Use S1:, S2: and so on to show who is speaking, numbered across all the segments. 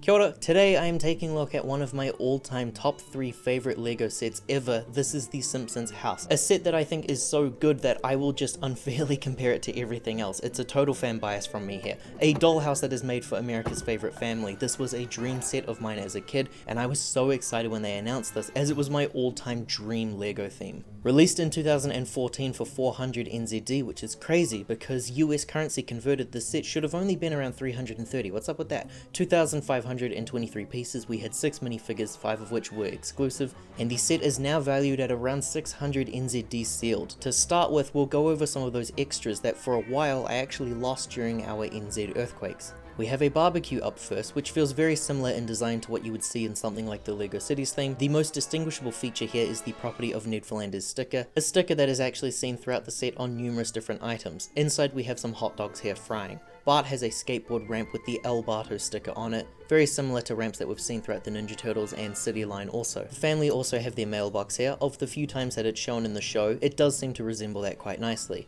S1: Kia ora. Today I am taking a look at one of my all-time top 3 favorite LEGO sets ever. This is the Simpsons house. A set that I think is so good that I will just unfairly compare it to everything else. It's a total fan bias from me here. A dollhouse that is made for America's favorite family. This was a dream set of mine as a kid, and I was so excited when they announced this, as it was my all-time dream LEGO theme. Released in 2014 for 400 NZD, which is crazy because US currency converted, the set should have only been around 330. What's up with that? 2,523 pieces, we had 6 minifigures, 5 of which were exclusive, and the set is now valued at around 600 NZD sealed. To start with, we'll go over some of those extras that for a while I actually lost during our NZ earthquakes. We have a barbecue up first, which feels very similar in design to what you would see in something like the LEGO Cities theme. The most distinguishable feature here is the property of Ned Flanders sticker, a sticker that is actually seen throughout the set on numerous different items. Inside we have some hot dogs here frying. Bart has a skateboard ramp with the El Barto sticker on it, very similar to ramps that we've seen throughout the Ninja Turtles and City line also. The family also have their mailbox here. Of the few times that it's shown in the show, it does seem to resemble that quite nicely.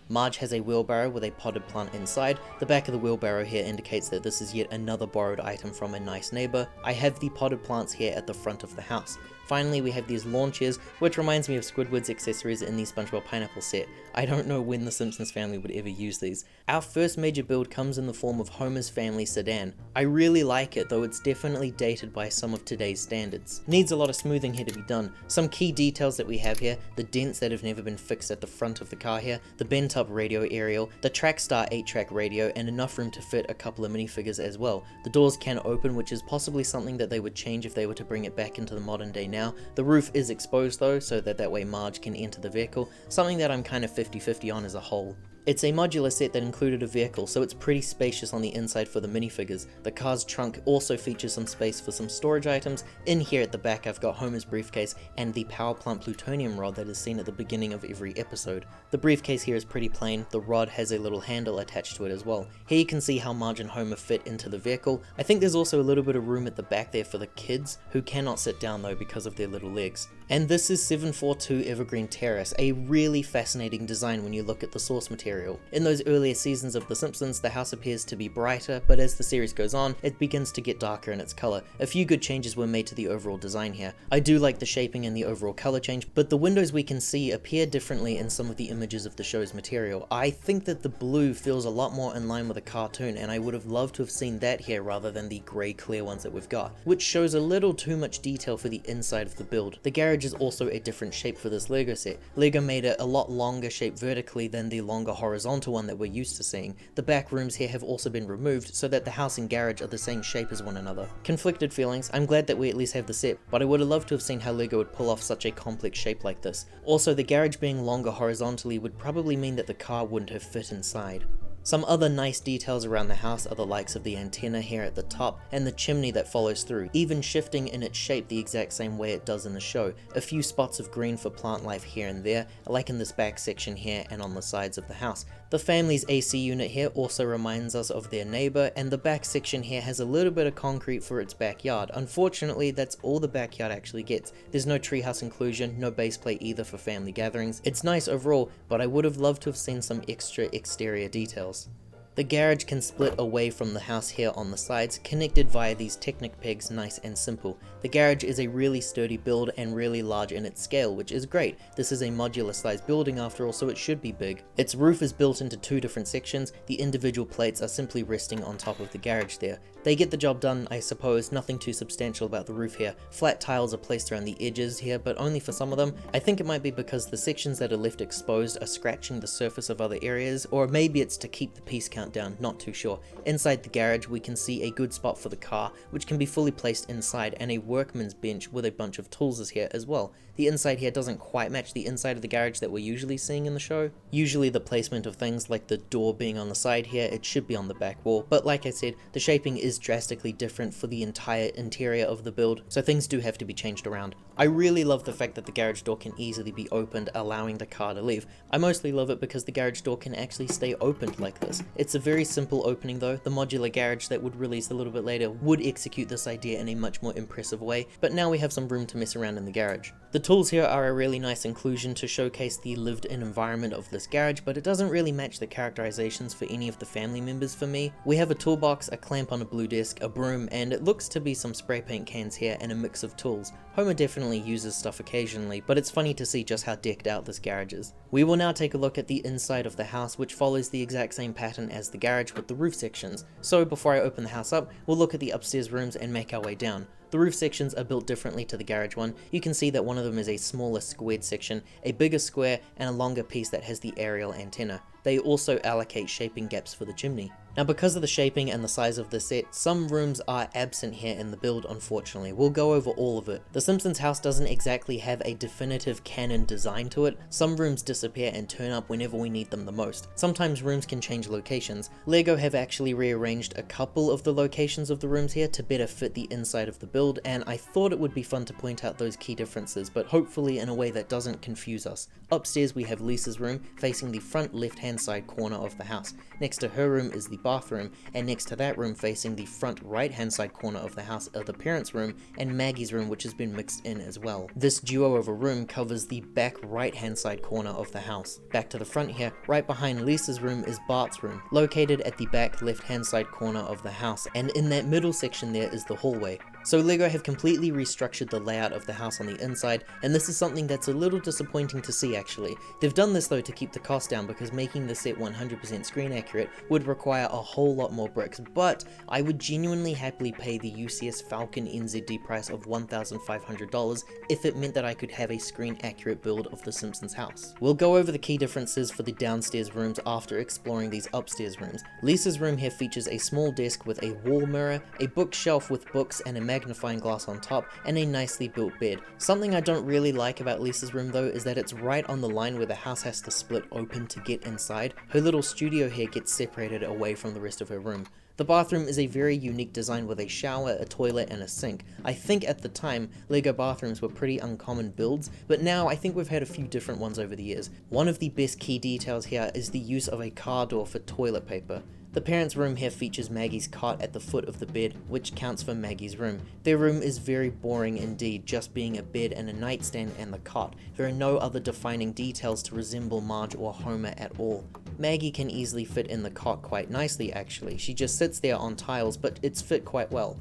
S1: Marge has a wheelbarrow with a potted plant inside. The back of the wheelbarrow here indicates that this is yet another borrowed item from a nice neighbor. I have the potted plants here at the front of the house. Finally, we have these lawn chairs, which reminds me of Squidward's accessories in the SpongeBob Pineapple set. I don't know when the Simpsons family would ever use these. Our first major build comes in the form of Homer's family sedan. I really like it, though it's definitely dated by some of today's standards. Needs a lot of smoothing here to be done. Some key details that we have here, the dents that have never been fixed at the front of the car here, the bent up radio aerial, the Trackstar 8-track radio, and enough room to fit a couple of minifigures as well. The doors can open, which is possibly something that they would change if they were to bring it back into the modern day now. The roof is exposed though, so that way Marge can enter the vehicle, something that I'm kind of 50-50 on as a whole. It's a modular set that included a vehicle, so it's pretty spacious on the inside for the minifigures. The car's trunk also features some space for some storage items. In here at the back I've got Homer's briefcase and the power plant plutonium rod that is seen at the beginning of every episode. The briefcase here is pretty plain, the rod has a little handle attached to it as well. Here you can see how Marge and Homer fit into the vehicle. I think there's also a little bit of room at the back there for the kids, who cannot sit down though because of their little legs. And this is 742 Evergreen Terrace, a really fascinating design when you look at the source material. In those earlier seasons of The Simpsons, the house appears to be brighter, but as the series goes on, it begins to get darker in its color. A few good changes were made to the overall design here. I do like the shaping and the overall color change, but the windows we can see appear differently in some of the images of the show's material. I think that the blue feels a lot more in line with a cartoon, and I would have loved to have seen that here rather than the grey clear ones that we've got, which shows a little too much detail for the inside of the build. The garage is also a different shape for this LEGO set. LEGO made it a lot longer shaped vertically than the longer horizontal one that we're used to seeing. The back rooms here have also been removed so that the house and garage are the same shape as one another. Conflicted feelings. I'm glad that we at least have the set, but I would have loved to have seen how LEGO would pull off such a complex shape like this. Also, the garage being longer horizontally would probably mean that the car wouldn't have fit inside. Some other nice details around the house are the likes of the antenna here at the top and the chimney that follows through, even shifting in its shape the exact same way it does in the show. A few spots of green for plant life here and there, like in this back section here and on the sides of the house. The family's AC unit here also reminds us of their neighbor, and the back section here has a little bit of concrete for its backyard. Unfortunately, that's all the backyard actually gets. There's no treehouse inclusion, no base plate either for family gatherings. It's nice overall, but I would have loved to have seen some extra exterior details. The garage can split away from the house here on the sides, connected via these Technic pegs, nice and simple. The garage is a really sturdy build and really large in its scale, which is great. This is a modular sized building after all, so it should be big. Its roof is built into 2 different sections. The individual plates are simply resting on top of the garage there. They get the job done, I suppose, nothing too substantial about the roof here. Flat tiles are placed around the edges here, but only for some of them. I think it might be because the sections that are left exposed are scratching the surface of other areas, or maybe it's to keep the piece count down, not too sure. Inside the garage we can see a good spot for the car, which can be fully placed inside, and a workman's bench with a bunch of tools is here as well. The inside here doesn't quite match the inside of the garage that we're usually seeing in the show. Usually the placement of things like the door being on the side here, it should be on the back wall, but like I said, the shaping is drastically different for the entire interior of the build, so things do have to be changed around. I really love the fact that the garage door can easily be opened, allowing the car to leave. I mostly love it because the garage door can actually stay opened like this. It's a very simple opening though. The modular garage that would release a little bit later would execute this idea in a much more impressive way, but now we have some room to mess around in the garage. The tools here are a really nice inclusion to showcase the lived-in environment of this garage, but it doesn't really match the characterizations for any of the family members for me. We have a toolbox, a clamp on a blue glue desk, a broom, and it looks to be some spray paint cans here and a mix of tools. Homer definitely uses stuff occasionally, but it's funny to see just how decked out this garage is. We will now take a look at the inside of the house, which follows the exact same pattern as the garage with the roof sections. So before I open the house up, we'll look at the upstairs rooms and make our way down. The roof sections are built differently to the garage one. You can see that one of them is a smaller squared section, a bigger square, and a longer piece that has the aerial antenna. They also allocate shaping gaps for the chimney. Now, because of the shaping and the size of the set, some rooms are absent here in the build, unfortunately. We'll go over all of it. The Simpsons house doesn't exactly have a definitive canon design to it. Some rooms disappear and turn up whenever we need them the most. Sometimes rooms can change locations. LEGO have actually rearranged a couple of the locations of the rooms here to better fit the inside of the build, and I thought it would be fun to point out those key differences, but hopefully in a way that doesn't confuse us. Upstairs we have Lisa's room, facing the front left-hand side corner of the house. Next to her room is the bathroom, and next to that room facing the front right-hand side corner of the house are the parents' room and Maggie's room, which has been mixed in as well. This duo of a room covers the back right-hand side corner of the house. Back to the front here, right behind Lisa's room is Bart's room, located at the back left-hand side corner of the house, and in that middle section there is the hallway. So LEGO have completely restructured the layout of the house on the inside, and this is something that's a little disappointing to see actually. They've done this though to keep the cost down, because making the set 100% screen accurate would require a whole lot more bricks, but I would genuinely happily pay the UCS Falcon NZD price of $1,500 if it meant that I could have a screen accurate build of the Simpsons house. We'll go over the key differences for the downstairs rooms after exploring these upstairs rooms. Lisa's room here features a small desk with a wall mirror, a bookshelf with books and a magnifying glass on top, and a nicely built bed. Something I don't really like about Lisa's room though is that it's right on the line where the house has to split open to get inside. Her little studio here gets separated away from the rest of her room. The bathroom is a very unique design with a shower, a toilet, and a sink. I think at the time, LEGO bathrooms were pretty uncommon builds, but now I think we've had a few different ones over the years. One of the best key details here is the use of a car door for toilet paper. The parents' room here features Maggie's cot at the foot of the bed, which counts for Maggie's room. Their room is very boring indeed, just being a bed and a nightstand and the cot. There are no other defining details to resemble Marge or Homer at all. Maggie can easily fit in the cot quite nicely actually. She just sits there on tiles, but it's fit quite well.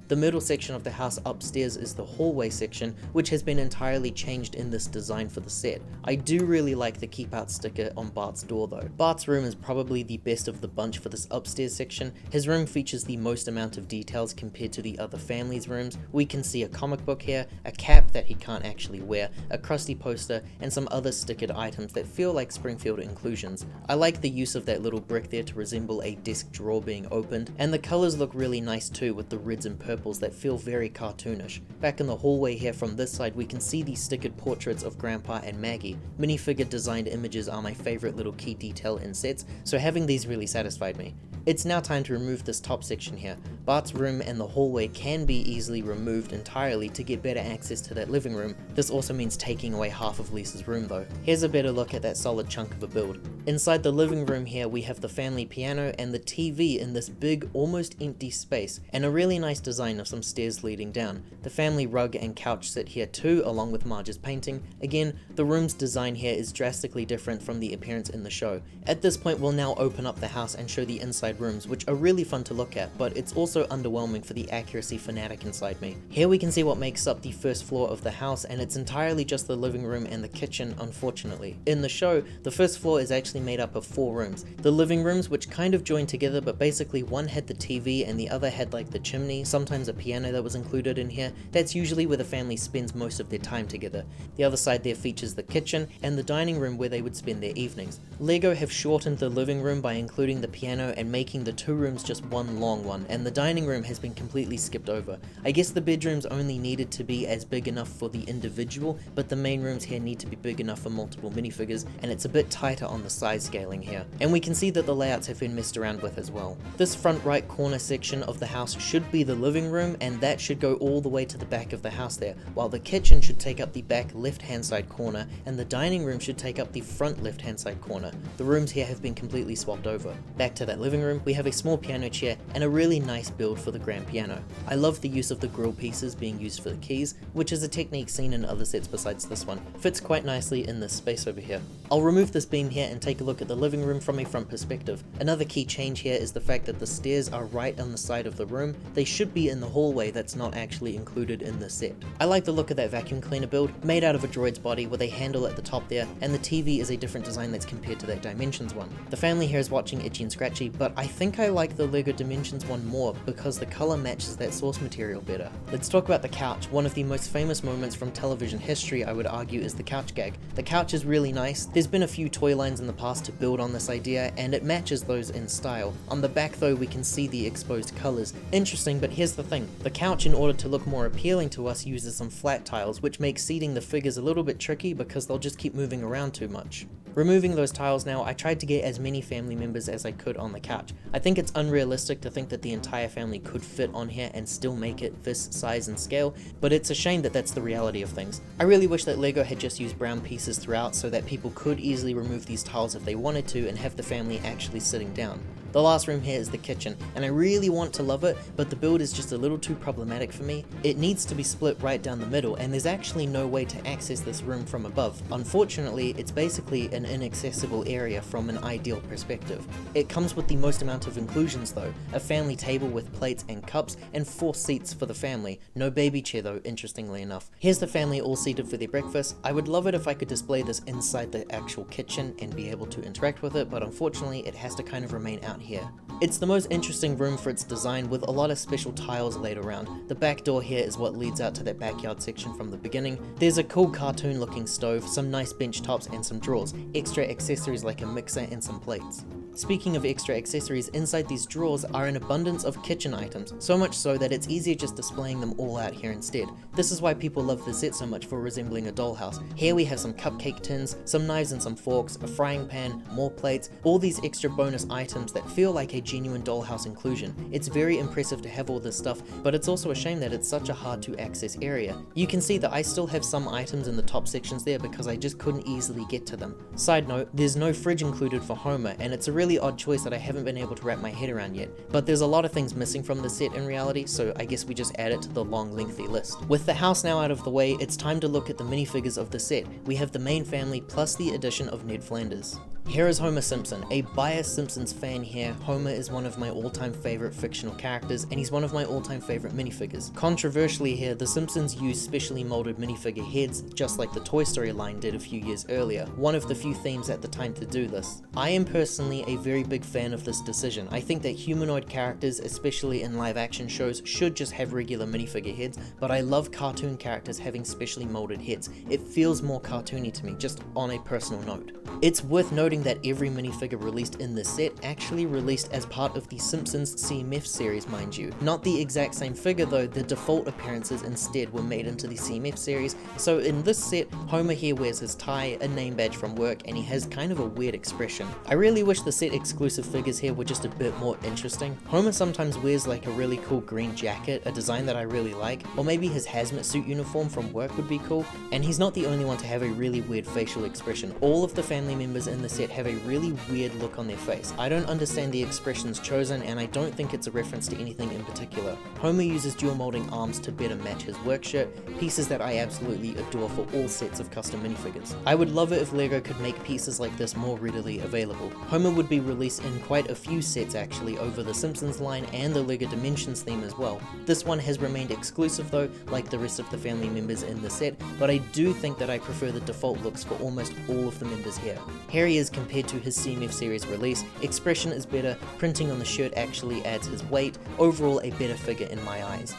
S1: The middle section of the house upstairs is the hallway section, which has been entirely changed in this design for the set. I do really like the keep out sticker on Bart's door though. Bart's room is probably the best of the bunch for this upstairs section. His room features the most amount of details compared to the other family's rooms. We can see a comic book here, a cap that he can't actually wear, a crusty poster, and some other stickered items that feel like Springfield inclusions. I like the use of that little brick there to resemble a desk drawer being opened, and the colors look really nice too with the reds and purples that feel very cartoonish. Back in the hallway here from this side we can see the stickered portraits of Grandpa and Maggie. Minifigure designed images are my favorite little key detail in sets, so having these really satisfied me. It's now time to remove this top section here. Bart's room and the hallway can be easily removed entirely to get better access to that living room. This also means taking away half of Lisa's room though. Here's a better look at that solid chunk of a build. Inside the living room here we have the family piano and the TV in this big, almost empty space, and a really nice design of some stairs leading down. The family rug and couch sit here too, along with Marge's painting. Again, the room's design here is drastically different from the appearance in the show. At this point we'll now open up the house and show the inside rooms, which are really fun to look at, but it's also underwhelming for the accuracy fanatic inside me. Here we can see what makes up the first floor of the house, and it's entirely just the living room and the kitchen, unfortunately. In the show, the first floor is actually made up of 4 rooms. The living rooms, which kind of joined together, but basically one had the TV and the other had like the chimney, sometimes a piano that was included in here. That's usually where the family spends most of their time together. The other side there features the kitchen and the dining room where they would spend their evenings. LEGO have shortened the living room by including the piano and making the 2 rooms just one long one, and the dining room has been completely skipped over. I guess the bedrooms only needed to be as big enough for the individual, but the main rooms here need to be big enough for multiple minifigures, and it's a bit tighter on the size scaling here. And we can see that the layouts have been messed around with as well. This front right corner section of the house should be the living room, and that should go all the way to the back of the house there, while the kitchen should take up the back left hand side corner, and the dining room should take up the front left hand side corner. The rooms here have been completely swapped over. Back to that living room, we have a small piano chair and a really nice build for the grand piano. I love the use of the grill pieces being used for the keys, which is a technique seen in other sets besides this one. Fits quite nicely in this space over here. I'll remove this beam here and take take a look at the living room from a front perspective. Another key change here is the fact that the stairs are right on the side of the room. They should be in the hallway that's not actually included in the set. I like the look of that vacuum cleaner build, made out of a droid's body with a handle at the top there, and the TV is a different design that's compared to that Dimensions one. The family here is watching Itchy and Scratchy, but I think I like the LEGO Dimensions one more because the color matches that source material better. Let's talk about the couch. One of the most famous moments from television history, I would argue, is the couch gag. The couch is really nice. There's been a few toy lines in the past to build on this idea, and it matches those in style. On the back though, we can see the exposed colors. Interesting, but here's the thing. The couch, in order to look more appealing to us, uses some flat tiles, which makes seating the figures a little bit tricky because they'll just keep moving around too much. Removing those tiles now, I tried to get as many family members as I could on the couch. I think it's unrealistic to think that the entire family could fit on here and still make it this size and scale, but it's a shame that that's the reality of things. I really wish that LEGO had just used brown pieces throughout so that people could easily remove these tiles if they wanted to and have the family actually sitting down. The last room here is the kitchen, and I really want to love it, but the build is just a little too problematic for me. It needs to be split right down the middle, and there's actually no way to access this room from above. Unfortunately, it's basically an inaccessible area from an ideal perspective. It comes with the most amount of inclusions though, a family table with plates and cups, and 4 seats for the family. No baby chair though, interestingly enough. Here's the family all seated for their breakfast. I would love it if I could display this inside the actual kitchen and be able to interact with it, but unfortunately it has to kind of remain out here. It's the most interesting room for its design, with a lot of special tiles laid around. The back door here is what leads out to that backyard section from the beginning. There's a cool cartoon looking stove, some nice bench tops and some drawers, extra accessories like a mixer and some plates. Speaking of extra accessories, inside these drawers are an abundance of kitchen items, so much so that it's easier just displaying them all out here instead. This is why people love this set so much for resembling a dollhouse. Here we have some cupcake tins, some knives and some forks, a frying pan, more plates, all these extra bonus items that feel like a genuine dollhouse inclusion. It's very impressive to have all this stuff, but it's also a shame that it's such a hard to access area. You can see that I still have some items in the top sections there because I just couldn't easily get to them. Side note, there's no fridge included for Homer, and it's a really odd choice that I haven't been able to wrap my head around yet, but there's a lot of things missing from the set in reality, so I guess we just add it to the long lengthy list. With the house now out of the way, it's time to look at the minifigures of the set. We have the main family plus the addition of Ned Flanders. Here is Homer Simpson. A biased Simpsons fan here, Homer is one of my all-time favorite fictional characters, and he's one of my all-time favorite minifigures. Controversially here, the Simpsons use specially molded minifigure heads, just like the Toy Story line did a few years earlier, one of the few themes at the time to do this. I am personally a very big fan of this decision. I think that humanoid characters, especially in live action shows, should just have regular minifigure heads, but I love cartoon characters having specially molded heads. It feels more cartoony to me, just on a personal note. It's worth noting that every minifigure released in this set actually released as part of the Simpsons CMF series, mind you. Not the exact same figure though, the default appearances instead were made into the CMF series, so in this set, Homer here wears his tie, a name badge from work, and he has kind of a weird expression. I really wish the set exclusive figures here were just a bit more interesting. Homer sometimes wears like a really cool green jacket, a design that I really like, or maybe his hazmat suit uniform from work would be cool, and he's not the only one to have a really weird facial expression. All of the family members in the set have a really weird look on their face. I don't understand the expressions chosen, and I don't think it's a reference to anything in particular. Homer uses dual molding arms to better match his work shirt, pieces that I absolutely adore for all sets of custom minifigures. I would love it if LEGO could make pieces like this more readily available. Homer would be released in quite a few sets actually over the Simpsons line and the LEGO Dimensions theme as well. This one has remained exclusive though, like the rest of the family members in the set, but I do think that I prefer the default looks for almost all of the members here. Here he is compared to his CMF series release. Expression is better, printing on the shirt actually adds his weight, overall a better figure in my eyes.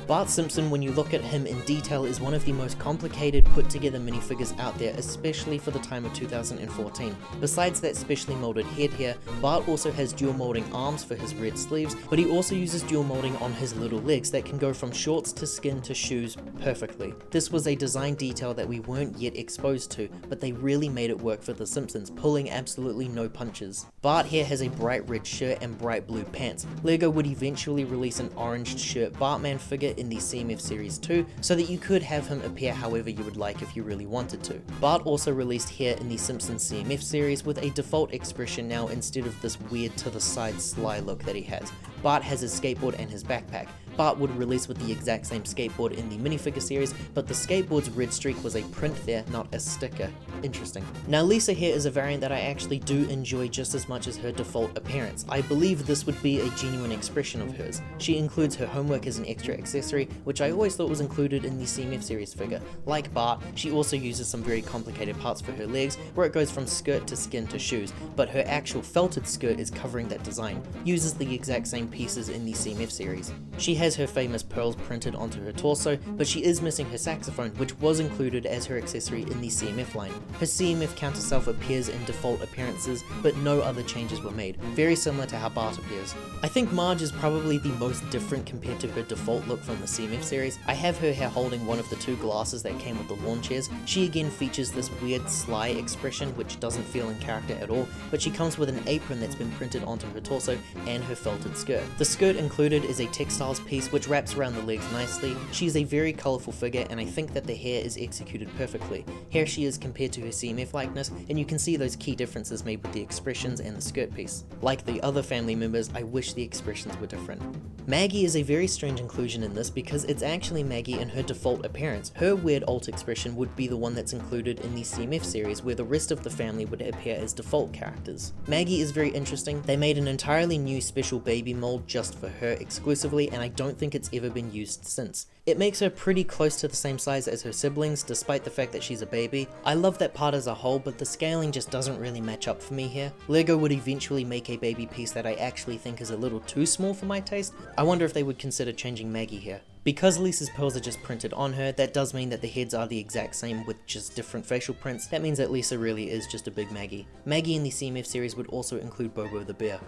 S1: Bart Simpson, when you look at him in detail, is one of the most complicated put together minifigures out there, especially for the time of 2014. Besides that specially molded head here, Bart also has dual molding arms for his red sleeves, but he also uses dual molding on his little legs that can go from shorts to skin to shoes perfectly. This was a design detail that we weren't yet exposed to, but they really made it work for the Simpsons, pulling absolutely no punches. Bart here has a bright red shirt and bright blue pants. LEGO would eventually release an orange shirt Bartman figure in the CMF series 2, so that you could have him appear however you would like if you really wanted to. Bart also released here in the Simpsons CMF series with a default expression now instead of this weird to the side sly look that he has. Bart has his skateboard and his backpack. Bart would release with the exact same skateboard in the minifigure series, but the skateboard's red streak was a print there, not a sticker. Interesting. Now Lisa here is a variant that I actually do enjoy just as much as her default appearance. I believe this would be a genuine expression of hers. She includes her homework as an extra accessory, which I always thought was included in the CMF series figure. Like Bart, she also uses some very complicated parts for her legs, where it goes from skirt to skin to shoes, but her actual felted skirt is covering that design. Uses the exact same pieces in the CMF series. She has her famous pearls printed onto her torso, but she is missing her saxophone, which was included as her accessory in the CMF line. Her CMF counter self appears in default appearances, but no other changes were made, very similar to how Bart appears. I think Marge is probably the most different compared to her default look from the CMF series. I have her here holding one of the two glasses that came with the lawn chairs. She again features this weird sly expression which doesn't feel in character at all, but she comes with an apron that's been printed onto her torso and her felted skirt. The skirt included is a textiles piece which wraps around the legs nicely. She is a very colourful figure and I think that the hair is executed perfectly. Here she is compared to her CMF likeness, and you can see those key differences made with the expressions and the skirt piece. Like the other family members, I wish the expressions were different. Maggie is a very strange inclusion in this because it's actually Maggie in her default appearance. Her weird alt expression would be the one that's included in the CMF series, where the rest of the family would appear as default characters. Maggie is very interesting. They made an entirely new special baby mold just for her exclusively, and I don't think it's ever been used since. It makes her pretty close to the same size as her siblings, despite the fact that she's a baby. I love that part as a whole, but the scaling just doesn't really match up for me here. Lego would eventually make a baby piece that I actually think is a little too small for my taste. I wonder if they would consider changing Maggie here. Because Lisa's pearls are just printed on her, that does mean that the heads are the exact same with just different facial prints. That means that Lisa really is just a big Maggie. Maggie in the CMF series would also include Bobo the bear.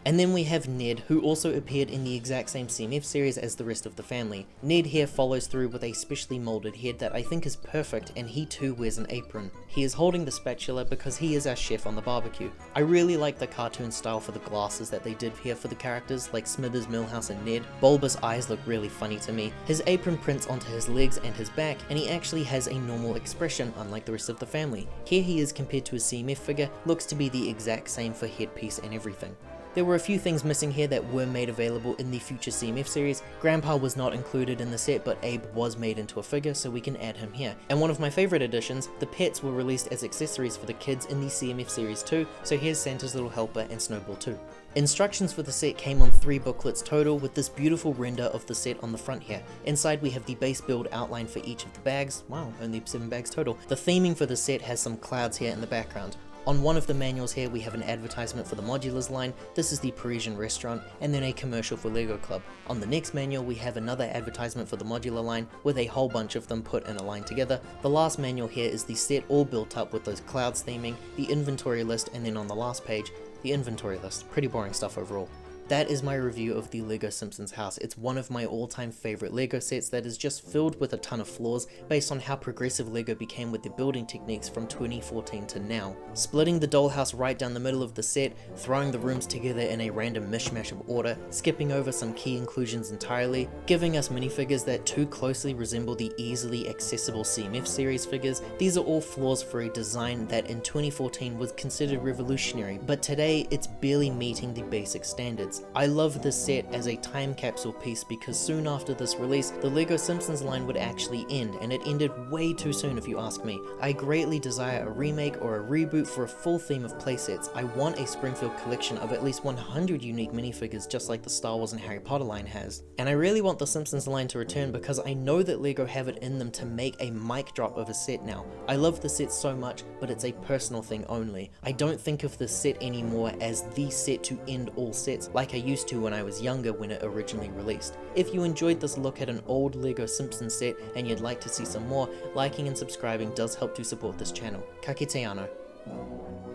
S1: And then we have Ned, who also appeared in the exact same CMF series as the rest of the family. Ned here follows through with a specially molded head that I think is perfect, and he too wears an apron. He is holding the spatula because he is our chef on the barbecue. I really like the cartoon style for the glasses that they did here for the characters, like Smithers, Milhouse, and Ned. Bulbous eyes look really funny to me. His apron prints onto his legs and his back, and he actually has a normal expression, unlike the rest of the family. Here he is compared to a CMF figure, looks to be the exact same for headpiece and everything. There were a few things missing here that were made available in the future CMF series. Grandpa was not included in the set, but Abe was made into a figure, so we can add him here. And one of my favorite additions, the pets were released as accessories for the kids in the CMF series too, so here's Santa's little helper and Snowball too. Instructions for the set came on 3 booklets total, with this beautiful render of the set on the front here. Inside we have the base build outline for each of the bags. Wow, only 7 bags total. The theming for the set has some clouds here in the background. On one of the manuals here we have an advertisement for the Modulars line, this is the Parisian restaurant, and then a commercial for Lego Club. On the next manual we have another advertisement for the Modular line, with a whole bunch of them put in a line together. The last manual here is the set all built up with those clouds theming, the inventory list, and then on the last page, the inventory list. Pretty boring stuff overall. That is my review of the Lego Simpsons house. It's one of my all-time favorite Lego sets that is just filled with a ton of flaws based on how progressive Lego became with their building techniques from 2014 to now. Splitting the dollhouse right down the middle of the set, throwing the rooms together in a random mishmash of order, skipping over some key inclusions entirely, giving us minifigures that too closely resemble the easily accessible CMF series figures. These are all flaws for a design that in 2014 was considered revolutionary, but today it's barely meeting the basic standards. I love this set as a time capsule piece because soon after this release, the Lego Simpsons line would actually end, and it ended way too soon if you ask me. I greatly desire a remake or a reboot for a full theme of playsets. I want a Springfield collection of at least 100 unique minifigures just like the Star Wars and Harry Potter line has. And I really want the Simpsons line to return because I know that Lego have it in them to make a mic drop of a set now. I love the set so much, but it's a personal thing only. I don't think of this set anymore as the set to end all sets like I used to when I was younger when it originally released. If you enjoyed this look at an old Lego Simpsons set and you'd like to see some more, liking and subscribing does help to support this channel. Ka kite anō.